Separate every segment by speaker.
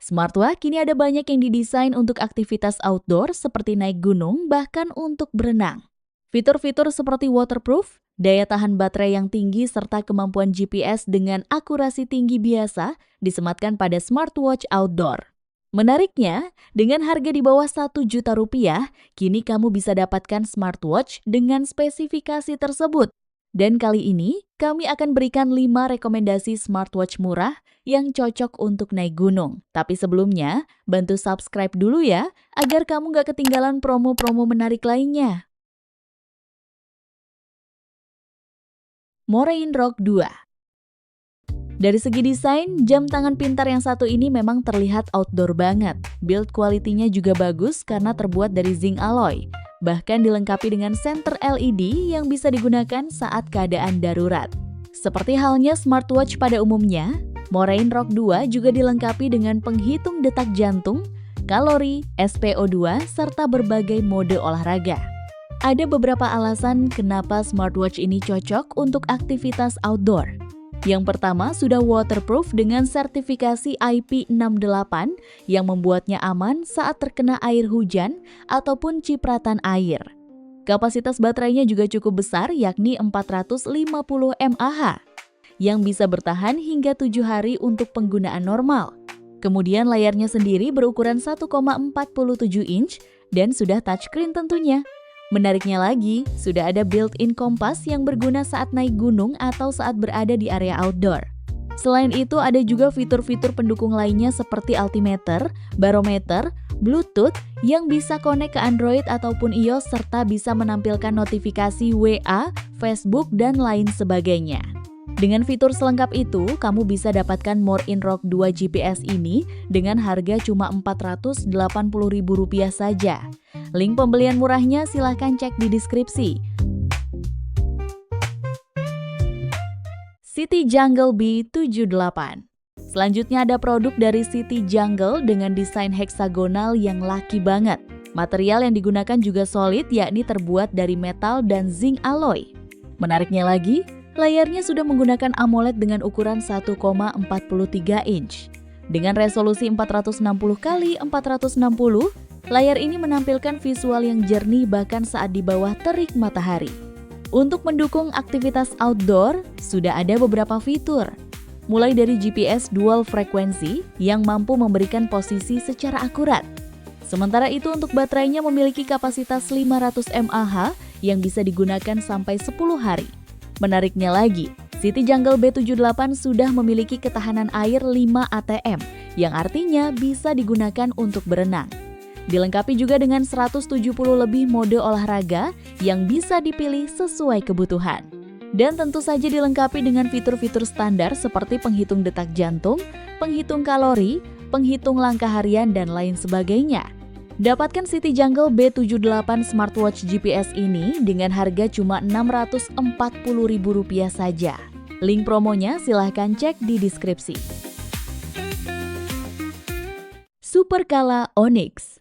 Speaker 1: Smartwatch kini ada banyak yang didesain untuk aktivitas outdoor seperti naik gunung, bahkan untuk berenang. Fitur-fitur seperti waterproof, daya tahan baterai yang tinggi, serta kemampuan GPS dengan akurasi tinggi biasa disematkan pada smartwatch outdoor. Menariknya, dengan harga di bawah 1 juta rupiah, kini kamu bisa dapatkan smartwatch dengan spesifikasi tersebut. Dan kali ini, kami akan berikan 5 rekomendasi smartwatch murah yang cocok untuk naik gunung. Tapi sebelumnya, bantu subscribe dulu ya, agar kamu gak ketinggalan promo-promo menarik lainnya. Morein Rock 2. Dari segi desain, jam tangan pintar yang satu ini memang terlihat outdoor banget. Build quality-nya juga bagus karena terbuat dari zinc alloy. Bahkan dilengkapi dengan senter LED yang bisa digunakan saat keadaan darurat. Seperti halnya smartwatch pada umumnya, Morein Rock 2 juga dilengkapi dengan penghitung detak jantung, kalori, SpO2, serta berbagai mode olahraga. Ada beberapa alasan kenapa smartwatch ini cocok untuk aktivitas outdoor. Yang pertama, sudah waterproof dengan sertifikasi IP68 yang membuatnya aman saat terkena air hujan ataupun cipratan air. Kapasitas baterainya juga cukup besar, yakni 450 mAh, yang bisa bertahan hingga 7 hari untuk penggunaan normal. Kemudian layarnya sendiri berukuran 1,47 inch dan sudah touchscreen tentunya. Menariknya lagi, sudah ada built-in kompas yang berguna saat naik gunung atau saat berada di area outdoor. Selain itu, ada juga fitur-fitur pendukung lainnya seperti altimeter, barometer, Bluetooth yang bisa connect ke Android ataupun iOS, serta bisa menampilkan notifikasi WA, Facebook, dan lain sebagainya. Dengan fitur selengkap itu, kamu bisa dapatkan Morein Rock 2 GPS ini dengan harga cuma Rp480.000 saja. Link pembelian murahnya silahkan cek di deskripsi. City Jungle B78. Selanjutnya ada produk dari City Jungle dengan desain heksagonal yang laki banget. Material yang digunakan juga solid, yakni terbuat dari metal dan zinc alloy. Menariknya lagi, layarnya sudah menggunakan AMOLED dengan ukuran 1,43 inch. Dengan resolusi 460x460, layar ini menampilkan visual yang jernih bahkan saat di bawah terik matahari. Untuk mendukung aktivitas outdoor, sudah ada beberapa fitur. Mulai dari GPS dual frekuensi yang mampu memberikan posisi secara akurat. Sementara itu untuk baterainya memiliki kapasitas 500 mAh yang bisa digunakan sampai 10 hari. Menariknya lagi, City Jungle B78 sudah memiliki ketahanan air 5 atm, yang artinya bisa digunakan untuk berenang. Dilengkapi juga dengan 170 lebih mode olahraga yang bisa dipilih sesuai kebutuhan. Dan tentu saja dilengkapi dengan fitur-fitur standar seperti penghitung detak jantung, penghitung kalori, penghitung langkah harian, dan lain sebagainya. Dapatkan City Jungle B78 smartwatch GPS ini dengan harga cuma Rp640.000 saja. Link promonya silahkan cek di deskripsi. Superkala Onyx.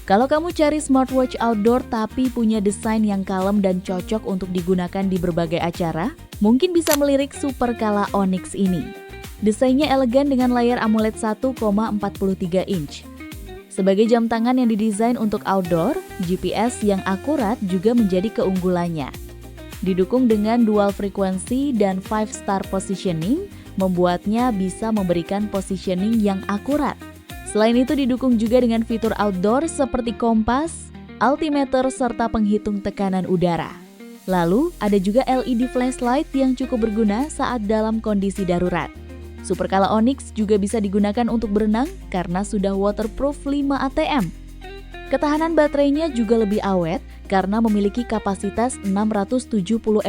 Speaker 1: Kalau kamu cari smartwatch outdoor tapi punya desain yang kalem dan cocok untuk digunakan di berbagai acara, mungkin bisa melirik Superkala Onyx ini. Desainnya elegan dengan layar AMOLED 1,43 inch. Sebagai jam tangan yang didesain untuk outdoor, GPS yang akurat juga menjadi keunggulannya. Didukung dengan dual frekuensi dan 5-star positioning, membuatnya bisa memberikan positioning yang akurat. Selain itu didukung juga dengan fitur outdoor seperti kompas, altimeter, serta penghitung tekanan udara. Lalu ada juga LED flashlight yang cukup berguna saat dalam kondisi darurat. Superkala Onyx juga bisa digunakan untuk berenang karena sudah waterproof 5 atm. Ketahanan baterainya juga lebih awet karena memiliki kapasitas 670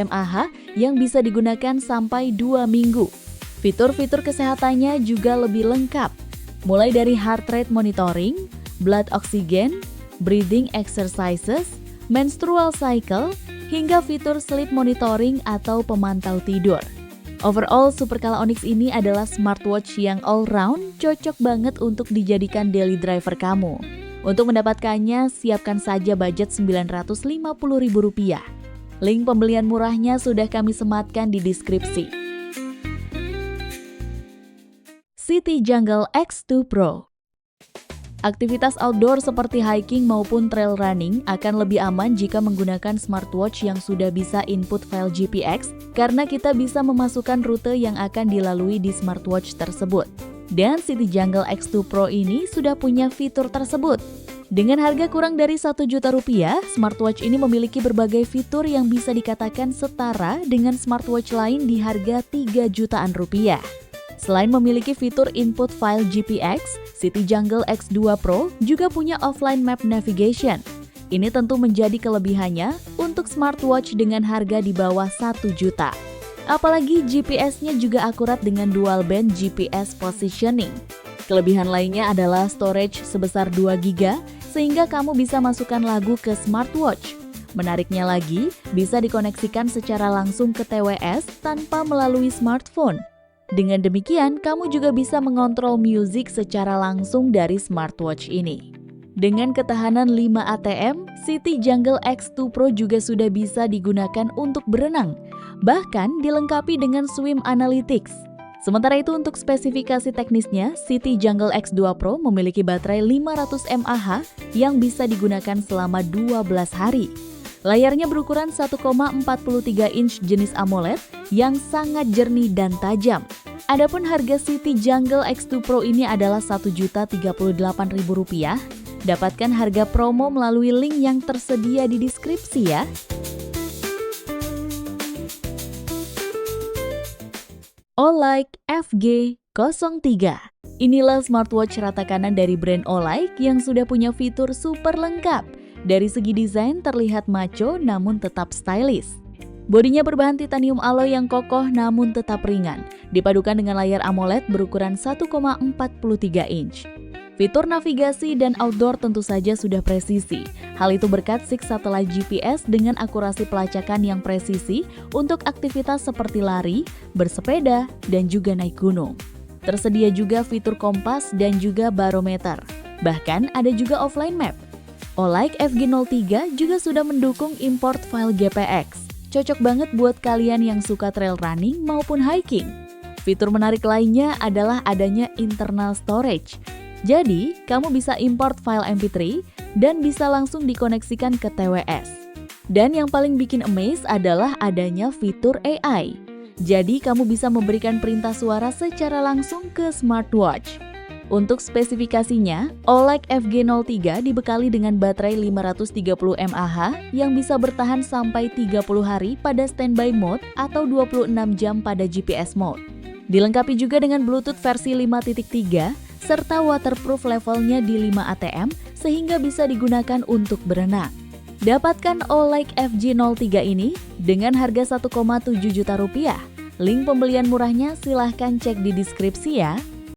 Speaker 1: mAh yang bisa digunakan sampai 2 minggu. Fitur-fitur kesehatannya juga lebih lengkap. Mulai dari heart rate monitoring, blood oxygen, breathing exercises, menstrual cycle, hingga fitur sleep monitoring atau pemantau tidur. Overall, Superkala Onyx ini adalah smartwatch yang all-round, cocok banget untuk dijadikan daily driver kamu. Untuk mendapatkannya, siapkan saja budget Rp950.000. Link pembelian murahnya sudah kami sematkan di deskripsi. City Jungle X2 Pro. Aktivitas outdoor seperti hiking maupun trail running akan lebih aman jika menggunakan smartwatch yang sudah bisa input file GPX karena kita bisa memasukkan rute yang akan dilalui di smartwatch tersebut. Dan City Jungle X2 Pro ini sudah punya fitur tersebut. Dengan harga kurang dari Rp1 juta, smartwatch ini memiliki berbagai fitur yang bisa dikatakan setara dengan smartwatch lain di harga Rp3 jutaan. Selain memiliki fitur input file GPX, City Jungle X2 Pro juga punya offline map navigation. Ini tentu menjadi kelebihannya untuk smartwatch dengan harga di bawah Rp1 juta. Apalagi GPS-nya juga akurat dengan dual band GPS positioning. Kelebihan lainnya adalah storage sebesar 2 GB, sehingga kamu bisa masukkan lagu ke smartwatch. Menariknya lagi, bisa dikoneksikan secara langsung ke TWS tanpa melalui smartphone. Dengan demikian, kamu juga bisa mengontrol musik secara langsung dari smartwatch ini. Dengan ketahanan 5 ATM, City Jungle X2 Pro juga sudah bisa digunakan untuk berenang, bahkan dilengkapi dengan swim analytics. Sementara itu untuk spesifikasi teknisnya, City Jungle X2 Pro memiliki baterai 500 mAh yang bisa digunakan selama 12 hari. Layarnya berukuran 1,43 inch jenis AMOLED yang sangat jernih dan tajam. Adapun harga City Jungle X2 Pro ini adalah Rp1.038.000. Dapatkan harga promo melalui link yang tersedia di deskripsi ya. Olight FG03. Inilah smartwatch rata kanan dari brand Olight yang sudah punya fitur super lengkap. Dari segi desain terlihat maco namun tetap stylish. Bodinya berbahan titanium alloy yang kokoh namun tetap ringan, dipadukan dengan layar AMOLED berukuran 1,43 inch. Fitur navigasi dan outdoor tentu saja sudah presisi. Hal itu berkat 6 satelit GPS dengan akurasi pelacakan yang presisi untuk aktivitas seperti lari, bersepeda, dan juga naik gunung. Tersedia juga fitur kompas dan juga barometer. Bahkan ada juga offline map. Olight FG03 juga sudah mendukung import file GPX. Cocok banget buat kalian yang suka trail running maupun hiking. Fitur menarik lainnya adalah adanya internal storage. Jadi, kamu bisa import file MP3 dan bisa langsung dikoneksikan ke TWS. Dan yang paling bikin amaze adalah adanya fitur AI. Jadi, kamu bisa memberikan perintah suara secara langsung ke smartwatch. Untuk spesifikasinya, Olight FG03 dibekali dengan baterai 530 mAh yang bisa bertahan sampai 30 hari pada standby mode atau 26 jam pada GPS mode. Dilengkapi juga dengan Bluetooth versi 5.3 serta waterproof levelnya di 5 ATM sehingga bisa digunakan untuk berenang. Dapatkan Olight FG03 ini dengan harga Rp1,7 juta. Link pembelian murahnya silahkan cek di deskripsi ya.